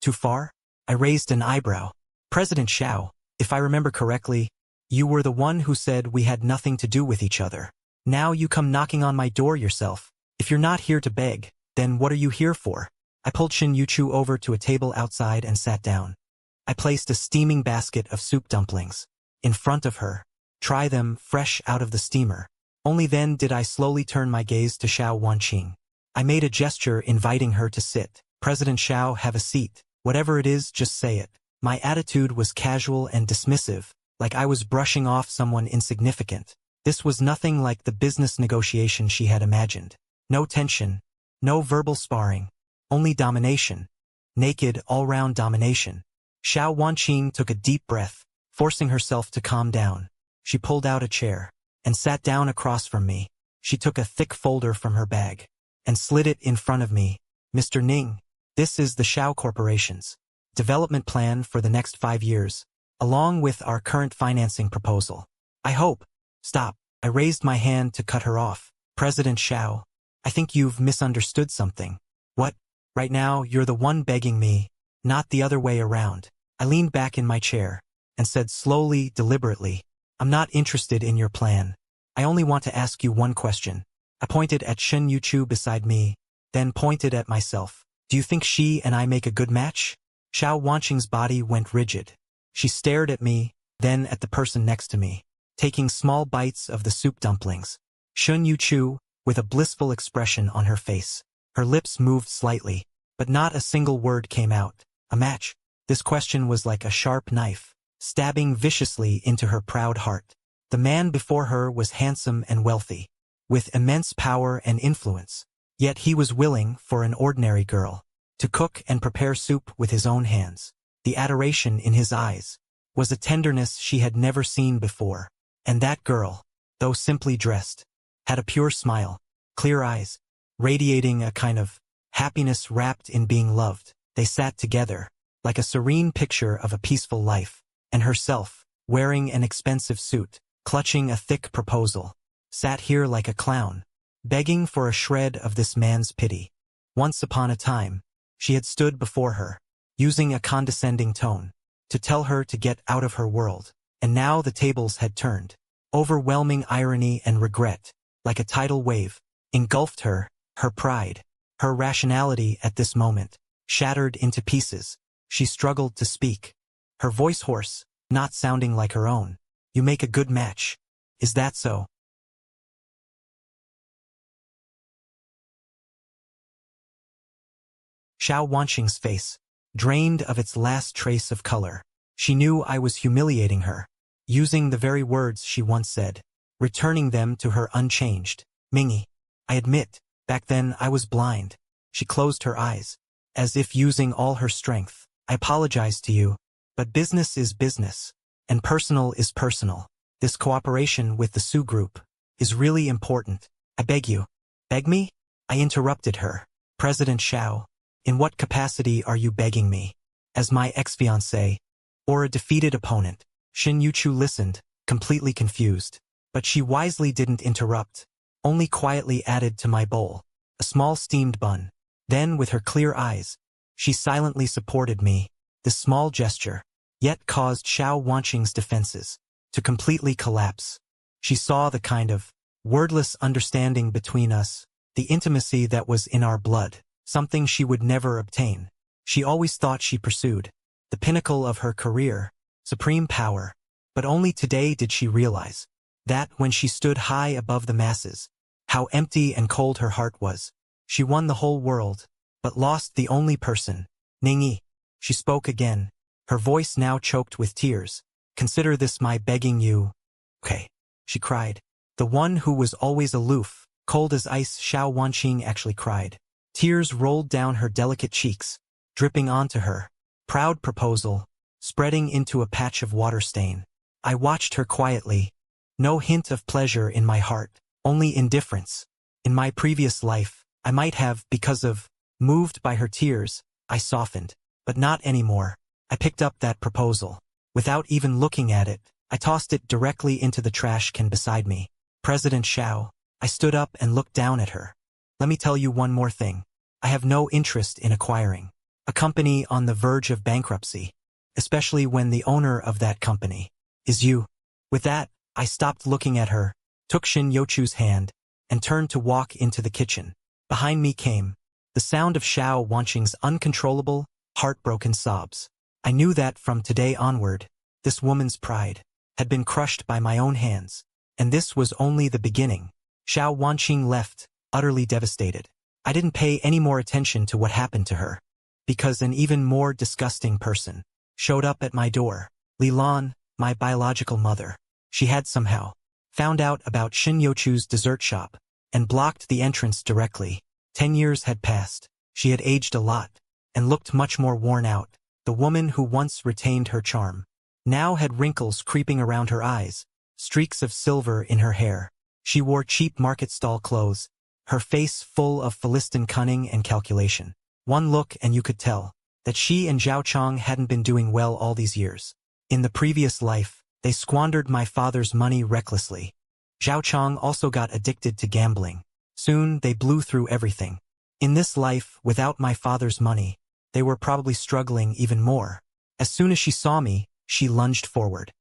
Too far? I raised an eyebrow. President Xiao, if I remember correctly, you were the one who said we had nothing to do with each other. Now you come knocking on my door yourself. If you're not here to beg, then what are you here for? I pulled Shen Yuchu over to a table outside and sat down. I placed a steaming basket of soup dumplings in front of her. Try them fresh out of the steamer. Only then did I slowly turn my gaze to Xiao Wanqing. I made a gesture inviting her to sit. President Xiao, have a seat. Whatever it is, just say it. My attitude was casual and dismissive, like I was brushing off someone insignificant. This was nothing like the business negotiation she had imagined. No tension, no verbal sparring, only domination. Naked, all-round domination. Xiao Wanqing took a deep breath, forcing herself to calm down. She pulled out a chair and sat down across from me. She took a thick folder from her bag and slid it in front of me. Mr. Ning, this is the Xiao Corporation's development plan for the next 5 years, along with our current financing proposal. I hope. Stop. I raised my hand to cut her off. President Xiao, I think you've misunderstood something. What? Right now, you're the one begging me, not the other way around. I leaned back in my chair and said slowly, deliberately, I'm not interested in your plan. I only want to ask you one question. I pointed at Shen Yuchu beside me, then pointed at myself. Do you think she and I make a good match? Xiao Wanqing's body went rigid. She stared at me, then at the person next to me, taking small bites of the soup dumplings. Shen Yuchu, with a blissful expression on her face. Her lips moved slightly, but not a single word came out. A match. This question was like a sharp knife, stabbing viciously into her proud heart. The man before her was handsome and wealthy, with immense power and influence. Yet he was willing for an ordinary girl to cook and prepare soup with his own hands. The adoration in his eyes was a tenderness she had never seen before. And that girl, though simply dressed, had a pure smile, clear eyes, radiating a kind of happiness wrapped in being loved. They sat together, like a serene picture of a peaceful life, and herself, wearing an expensive suit, clutching a thick proposal, sat here like a clown, begging for a shred of this man's pity. Once upon a time, she had stood before her, using a condescending tone, to tell her to get out of her world, and now the tables had turned. Overwhelming irony and regret, like a tidal wave, engulfed her, her pride, her rationality at this moment, shattered into pieces. She struggled to speak, her voice hoarse, not sounding like her own. You make a good match. Is that so? Xiao Wanqing's face, drained of its last trace of color. She knew I was humiliating her, using the very words she once said, returning them to her unchanged. Mingy, I admit, back then I was blind. She closed her eyes, as if using all her strength. I apologize to you, but business is business, and personal is personal. This cooperation with the Su Group is really important. I beg you. Beg me? I interrupted her. President Xiao, in what capacity are you begging me? As my ex-fiancé, or a defeated opponent? Shin Yuchu listened, completely confused, but she wisely didn't interrupt, only quietly added to my bowl a small steamed bun. Then, with her clear eyes, she silently supported me. This small gesture, yet caused Xiao Wanqing's defenses to completely collapse. She saw the kind of wordless understanding between us, the intimacy that was in our blood, something she would never obtain. She always thought she pursued the pinnacle of her career, supreme power, but only today did she realize that when she stood high above the masses, how empty and cold her heart was. She won the whole world, but lost the only person. Ningyi. She spoke again, her voice now choked with tears. Consider this my begging you. Okay, she cried. The one who was always aloof, cold as ice. Xiao Wanqing actually cried. Tears rolled down her delicate cheeks, dripping onto her proud proposal, spreading into a patch of water stain. I watched her quietly. No hint of pleasure in my heart, only indifference. In my previous life, I might have, moved by her tears, I softened. But not anymore. I picked up that proposal. Without even looking at it, I tossed it directly into the trash can beside me. President Xiao, I stood up and looked down at her. Let me tell you one more thing. I have no interest in acquiring a company on the verge of bankruptcy, especially when the owner of that company is you. With that, I stopped looking at her, took Shin Yochu's hand, and turned to walk into the kitchen. Behind me came the sound of Xiao Wanqing's uncontrollable, heartbroken sobs. I knew that from today onward, this woman's pride had been crushed by my own hands, and this was only the beginning. Xiao Wanqing left, utterly devastated. I didn't pay any more attention to what happened to her, because an even more disgusting person showed up at my door. Li Lan, my biological mother. She had somehow found out about Shin Yochu's dessert shop and blocked the entrance directly. 10 years had passed. She had aged a lot and looked much more worn out. The woman who once retained her charm now had wrinkles creeping around her eyes, streaks of silver in her hair. She wore cheap market stall clothes, her face full of Philistine cunning and calculation. One look and you could tell that she and Zhao Chong hadn't been doing well all these years. In the previous life, they squandered my father's money recklessly. Zhao Chong also got addicted to gambling. Soon, they blew through everything. In this life, without my father's money, they were probably struggling even more. As soon as she saw me, she lunged forward.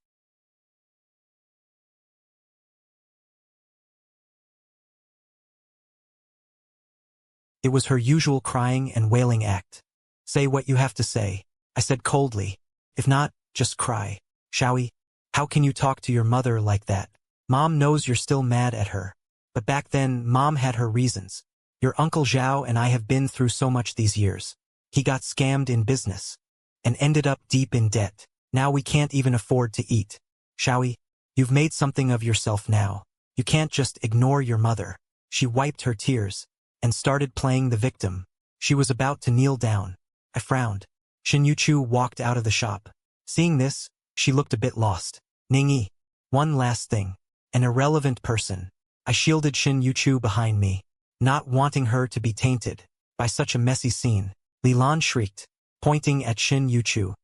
It was her usual crying and wailing act. Say what you have to say, I said coldly. If not, just cry. Shall we? How can you talk to your mother like that? Mom knows you're still mad at her. But back then, Mom had her reasons. Your Uncle Zhao and I have been through so much these years. He got scammed in business and ended up deep in debt. Now we can't even afford to eat. Shall we? You've made something of yourself now. You can't just ignore your mother. She wiped her tears and started playing the victim. She was about to kneel down. I frowned. Shin Yuchu walked out of the shop. Seeing this, she looked a bit lost. Ningyi. One last thing. An irrelevant person. I shielded Shin Yuchu behind me, not wanting her to be tainted by such a messy scene. Li Lan shrieked, pointing at Shin Yuchu.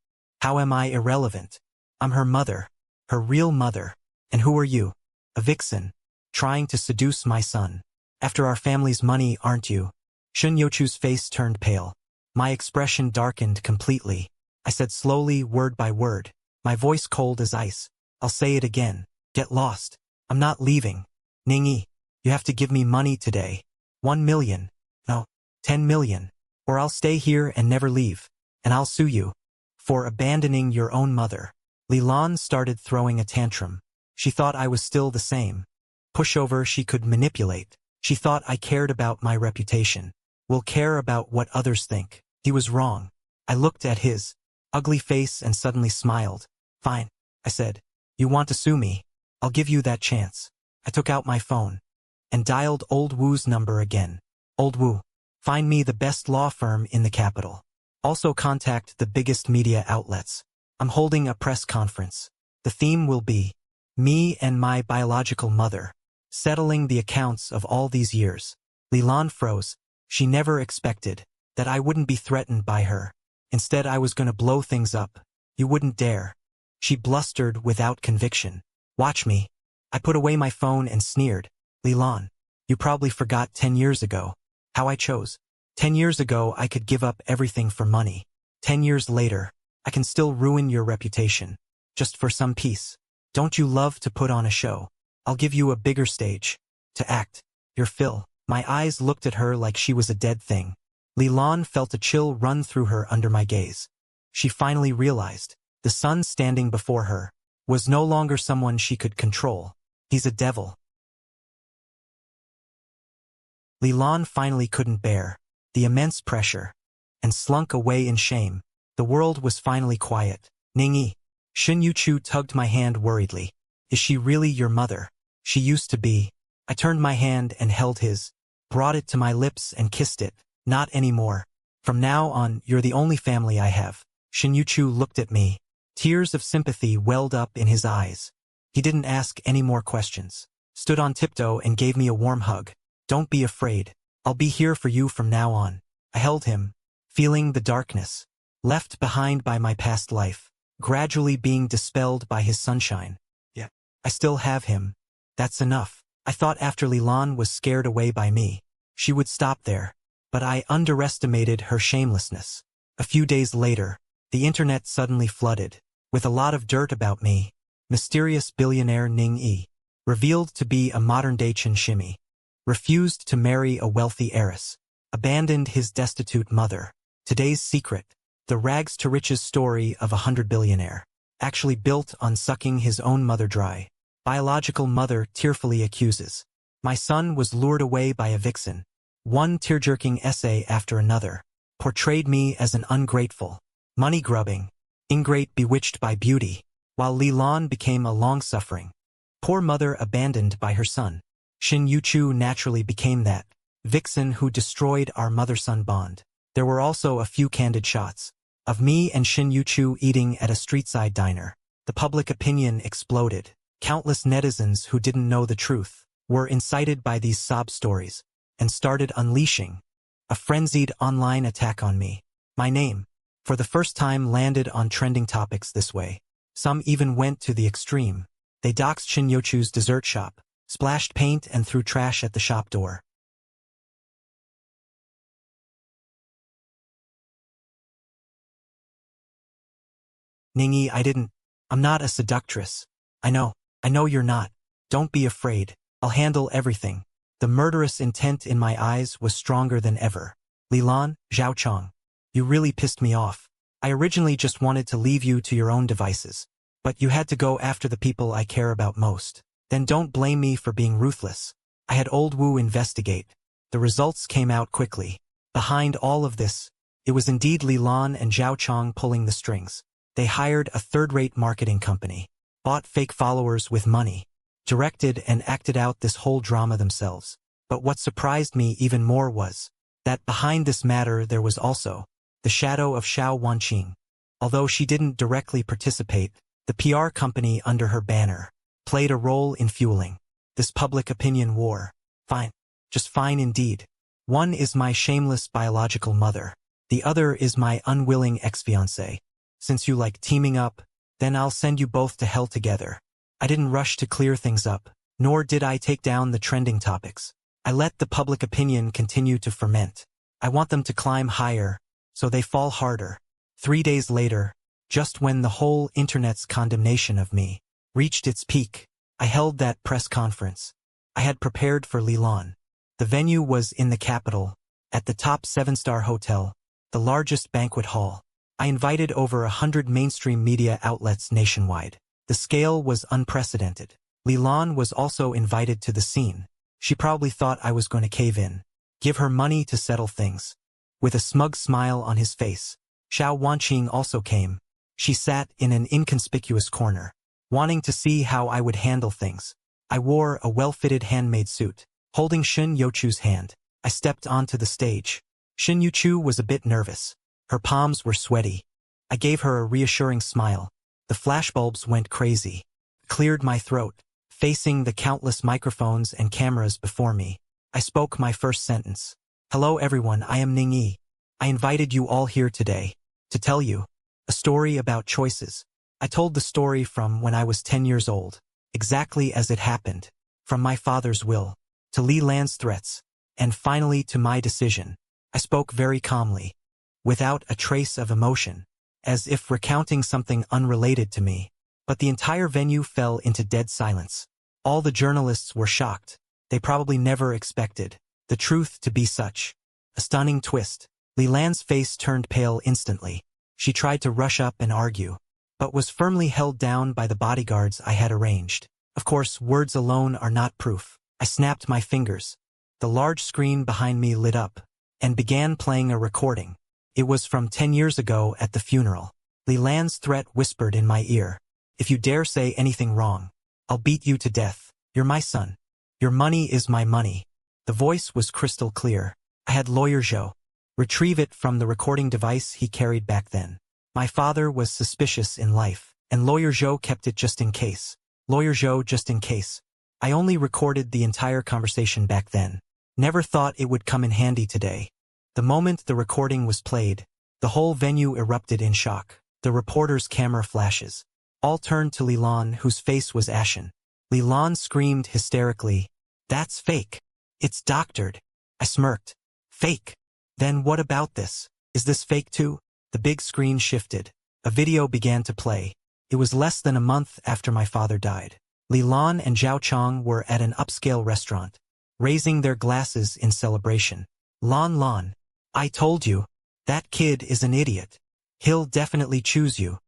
How am I irrelevant? I'm her mother. Her real mother. And who are you? A vixen. Trying to seduce my son. After our family's money, aren't you? Shin Yuchu's face turned pale. My expression darkened completely. I said slowly, word by word, my voice cold as ice. I'll say it again. Get lost. I'm not leaving. Ningyi, you have to give me money today. 1 million. No, 10 million. Or I'll stay here and never leave. And I'll sue you for abandoning your own mother. Li Lan started throwing a tantrum. She thought I was still the same pushover she could manipulate. She thought I cared about my reputation. Will care about what others think. He was wrong. I looked at his ugly face and suddenly smiled. Fine, I said. You want to sue me? I'll give you that chance. I took out my phone and dialed Old Wu's number again. Old Wu, find me the best law firm in the capital. Also contact the biggest media outlets. I'm holding a press conference. The theme will be me and my biological mother, settling the accounts of all these years. Li Lan froze. She never expected that I wouldn't be threatened by her. Instead, I was going to blow things up. You wouldn't dare. She blustered without conviction. Watch me. I put away my phone and sneered. Li Lan, you probably forgot 10 years ago how I chose. 10 years ago, I could give up everything for money. 10 years later, I can still ruin your reputation, just for some peace. Don't you love to put on a show? I'll give you a bigger stage to act. Your fill. My eyes looked at her like she was a dead thing. Li Lan felt a chill run through her under my gaze. She finally realized the son standing before her was no longer someone she could control. He's a devil. Li Lan finally couldn't bear the immense pressure and slunk away in shame. The world was finally quiet. Ningyi. Shin Yuchu tugged my hand worriedly. Is she really your mother? She used to be. I turned my hand and held his, brought it to my lips and kissed it. Not anymore. From now on, you're the only family I have. Shin Yuchu looked at me. Tears of sympathy welled up in his eyes. He didn't ask any more questions. Stood on tiptoe and gave me a warm hug. Don't be afraid. I'll be here for you from now on. I held him, feeling the darkness left behind by my past life, gradually being dispelled by his sunshine. Yeah, I still have him. That's enough. I thought after Li Lan was scared away by me, she would stop there. But I underestimated her shamelessness. A few days later, the internet suddenly flooded with a lot of dirt about me. Mysterious billionaire Ningyi, revealed to be a modern-day Chinshimi, refused to marry a wealthy heiress, abandoned his destitute mother. Today's secret, the rags to riches story of a 100-billionaire, actually built on sucking his own mother dry. Biological mother tearfully accuses. My son was lured away by a vixen. One tear-jerking essay after another portrayed me as an ungrateful, money-grubbing, ingrate bewitched by beauty, while Li Lan became a long-suffering, poor mother abandoned by her son. Shin Yuchu naturally became that vixen who destroyed our mother-son bond. There were also a few candid shots of me and Shin Yu-chu eating at a street-side diner. The public opinion exploded. Countless netizens who didn't know the truth were incited by these sob stories and started unleashing a frenzied online attack on me. My name, for the first time, landed on trending topics this way. Some even went to the extreme. They doxed Shin Yu-chu's dessert shop, splashed paint and threw trash at the shop door. Ningy, I'm not a seductress. I know you're not. Don't be afraid. I'll handle everything. The murderous intent in my eyes was stronger than ever. Lilan, Zhao Chong. You really pissed me off. I originally just wanted to leave you to your own devices. But you had to go after the people I care about most. Then don't blame me for being ruthless. I had Old Wu investigate. The results came out quickly. Behind all of this, it was indeed Lilan and Zhao Chong pulling the strings. They hired a third-rate marketing company, bought fake followers with money, directed and acted out this whole drama themselves. But what surprised me even more was that behind this matter there was also the shadow of Xiao Wanqing. Although she didn't directly participate, the PR company under her banner played a role in fueling this public opinion war. Fine. Just fine indeed. One is my shameless biological mother. The other is my unwilling ex-fiancé. Since you like teaming up, then I'll send you both to hell together. I didn't rush to clear things up, nor did I take down the trending topics. I let the public opinion continue to ferment. I want them to climb higher, so they fall harder. 3 days later, just when the whole internet's condemnation of me reached its peak, I held that press conference. I had prepared for Lilan. The venue was in the capital, at the top 7-star hotel, the largest banquet hall. I invited over 100 mainstream media outlets nationwide. The scale was unprecedented. Lilan was also invited to the scene. She probably thought I was going to cave in, give her money to settle things. With a smug smile on his face, Xiao Wanqing also came. She sat in an inconspicuous corner, wanting to see how I would handle things. I wore a well-fitted handmade suit. Holding Shin Yu-chu's hand, I stepped onto the stage. Shin Yu-chu was a bit nervous. Her palms were sweaty. I gave her a reassuring smile. The flashbulbs went crazy. Cleared my throat. Facing the countless microphones and cameras before me, I spoke my first sentence. Hello everyone, I am Ning Yi. I invited you all here today to tell you a story about choices. I told the story from when I was 10 years old, exactly as it happened, from my father's will, to Li Lan's threats, and finally to my decision. I spoke very calmly, without a trace of emotion, as if recounting something unrelated to me. But the entire venue fell into dead silence. All the journalists were shocked. They probably never expected the truth to be such a stunning twist. Li Lan's face turned pale instantly. She tried to rush up and argue, but was firmly held down by the bodyguards I had arranged. Of course, words alone are not proof. I snapped my fingers. The large screen behind me lit up and began playing a recording. It was from 10 years ago at the funeral. Li Lan's threat whispered in my ear. If you dare say anything wrong, I'll beat you to death. You're my son. Your money is my money. The voice was crystal clear. I had Lawyer Zhou retrieve it from the recording device he carried back then. My father was suspicious in life, and Lawyer Zhou kept it just in case. Lawyer Zhou just in case. I only recorded the entire conversation back then. Never thought it would come in handy today. The moment the recording was played, the whole venue erupted in shock. The reporter's camera flashes all turned to Lilan, whose face was ashen. Lilan screamed hysterically, "That's fake. It's doctored." I smirked. Fake? Then what about this? Is this fake too? The big screen shifted. A video began to play. It was less than a month after my father died. Lilan and Zhao Chong were at an upscale restaurant, raising their glasses in celebration. Lan, I told you, that kid is an idiot. He'll definitely choose you.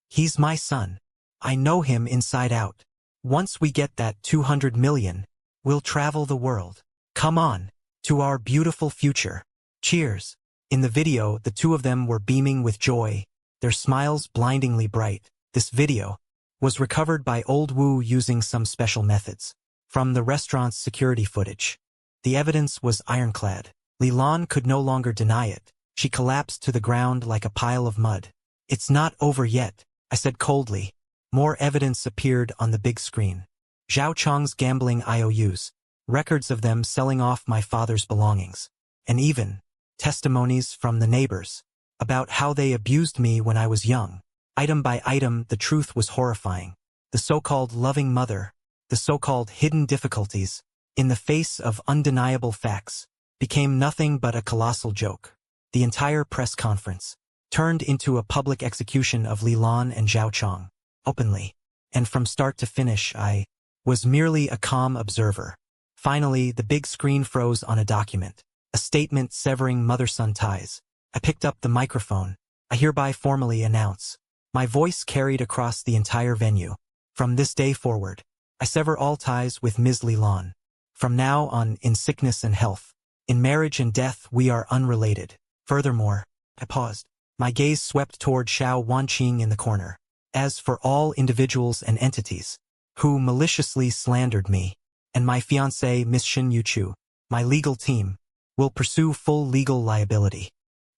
He's my son. I know him inside out. Once we get that 200 million, we'll travel the world. Come on, to our beautiful future. Cheers. In the video, the two of them were beaming with joy, their smiles blindingly bright. This video was recovered by Old Wu using some special methods from the restaurant's security footage. The evidence was ironclad. Lilan could no longer deny it. She collapsed to the ground like a pile of mud. It's not over yet, I said coldly. More evidence appeared on the big screen. Zhao Chong's gambling IOUs, records of them selling off my father's belongings, and even testimonies from the neighbors about how they abused me when I was young. Item by item, the truth was horrifying. The so-called loving mother, the so-called hidden difficulties, in the face of undeniable facts, became nothing but a colossal joke. The entire press conference turned into a public execution of Li Lan and Zhao Chong, openly. And from start to finish, I was merely a calm observer. Finally, the big screen froze on a document, a statement severing mother-son ties. I picked up the microphone. I hereby formally announce. My voice carried across the entire venue. From this day forward, I sever all ties with Ms. Li Lan. From now on, in sickness and health, in marriage and death, we are unrelated. Furthermore, I paused. My gaze swept toward Xiao Wanqing in the corner. As for all individuals and entities who maliciously slandered me, and my fiancée, Miss Shin Yuchu, my legal team will pursue full legal liability,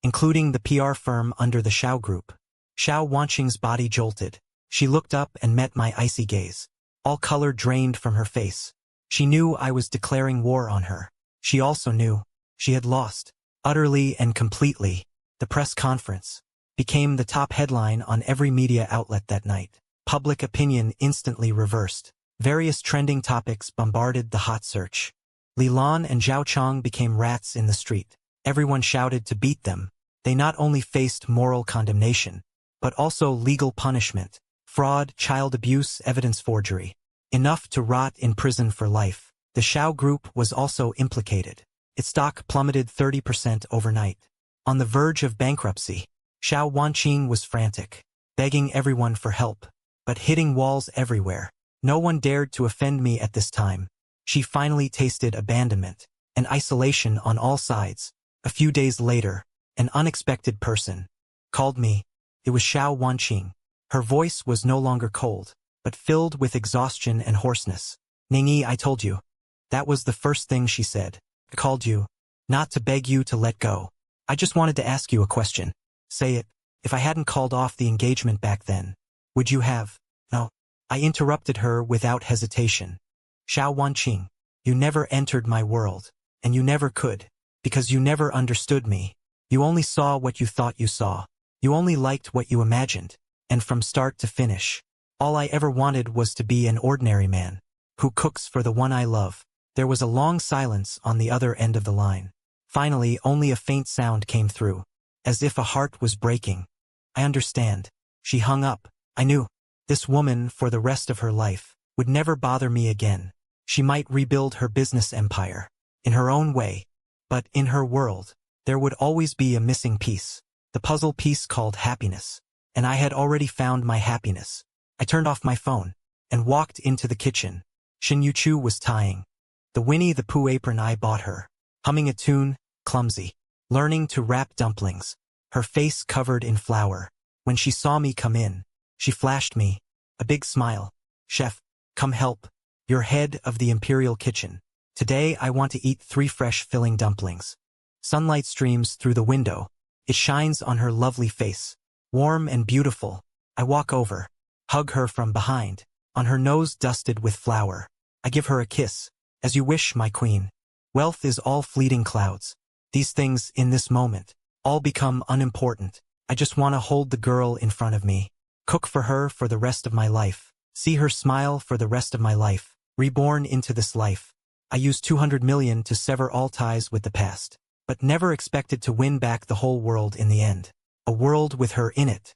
including the PR firm under the Xiao Group. Xiao Wanqing's body jolted. She looked up and met my icy gaze. All color drained from her face. She knew I was declaring war on her. She also knew she had lost, utterly and completely. The press conference became the top headline on every media outlet that night. Public opinion instantly reversed. Various trending topics bombarded the hot search. Li Lan and Zhao Chong became rats in the street. Everyone shouted to beat them. They not only faced moral condemnation, but also legal punishment, fraud, child abuse, evidence forgery. Enough to rot in prison for life. The Xiao Group was also implicated. Its stock plummeted 30% overnight. On the verge of bankruptcy, Xiao Wanqing was frantic, begging everyone for help, but hitting walls everywhere. No one dared to offend me at this time. She finally tasted abandonment and isolation on all sides. A few days later, an unexpected person called me. It was Xiao Wanqing. Her voice was no longer cold, but filled with exhaustion and hoarseness. Ningyi, I told you. That was the first thing she said. I called you, not to beg you to let go. I just wanted to ask you a question. Say it. If I hadn't called off the engagement back then, would you have? No. I interrupted her without hesitation. Xiao Wanqing, you never entered my world, and you never could, because you never understood me. You only saw what you thought you saw. You only liked what you imagined, and from start to finish, all I ever wanted was to be an ordinary man, who cooks for the one I love. There was a long silence on the other end of the line. Finally, only a faint sound came through, as if a heart was breaking. I understand. She hung up. I knew. This woman, for the rest of her life, would never bother me again. She might rebuild her business empire, in her own way, but in her world, there would always be a missing piece, the puzzle piece called happiness, and I had already found my happiness. I turned off my phone, and walked into the kitchen. Shin Yuchu was tying the Winnie the Pooh apron I bought her, humming a tune, clumsy, learning to wrap dumplings, her face covered in flour. When she saw me come in, she flashed me a big smile. Chef, come help. You're head of the Imperial Kitchen. Today I want to eat 3 fresh filling dumplings. Sunlight streams through the window. It shines on her lovely face, warm and beautiful. I walk over, hug her from behind, on her nose dusted with flour. I give her a kiss. As you wish, my queen. Wealth is all fleeting clouds. These things, in this moment, all become unimportant. I just want to hold the girl in front of me, cook for her for the rest of my life, see her smile for the rest of my life, reborn into this life. I used 200 million to sever all ties with the past, but never expected to win back the whole world in the end. A world with her in it.